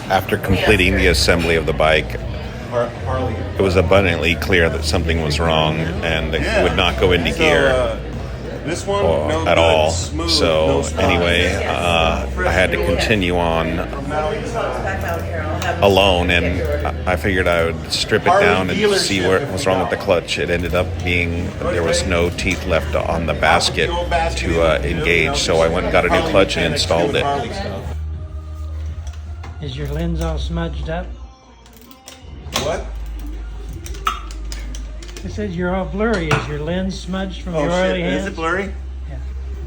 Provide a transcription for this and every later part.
After completing the assembly of the bike, it was abundantly clear that something was wrong and it would not go into gear This one, no at good, all. smooth, So no spot. anyway, I had to continue on alone, and I figured I would strip it down and see what was wrong with the clutch. It ended up being there was no teeth left on the basket to engage, so I went and got a new clutch and installed it. Is your lens all smudged up? What? It says you're all blurry. Is your lens smudged from your oily hands? Is it blurry? Yeah.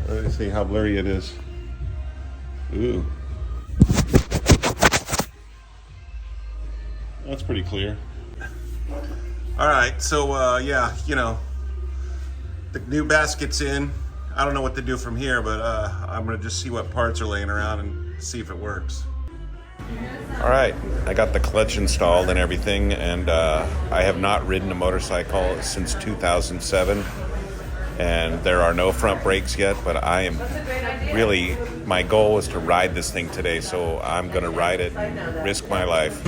Let me see how blurry it is. Ooh. That's pretty clear. All right, so yeah, you know, the new basket's in. I don't know what to do from here, but I'm gonna just see what parts are laying around and see if it works. All right, I got the clutch installed and everything, and I have not ridden a motorcycle since 2007, and there are no front brakes yet, but I am really, my goal is to ride this thing today, so I'm going to ride it and risk my life.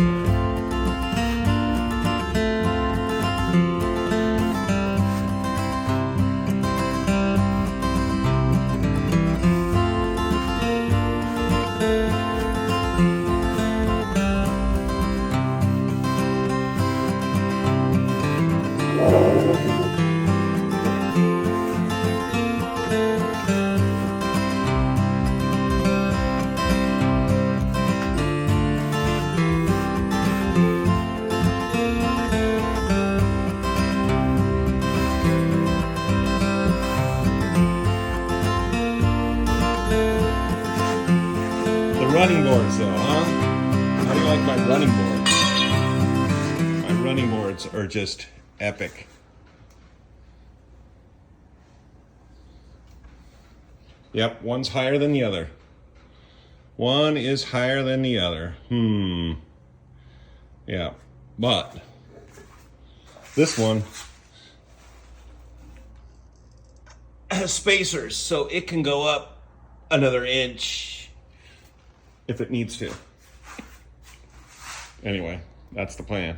Running boards though, huh? How do you like my running boards? My running boards are just epic. Yep, one's higher than the other. One is higher than the other. Yeah, but this one has spacers, so it can go up another inch if it needs to. Anyway, that's the plan.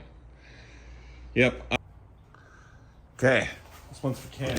Yep. Okay, this one's for Ken.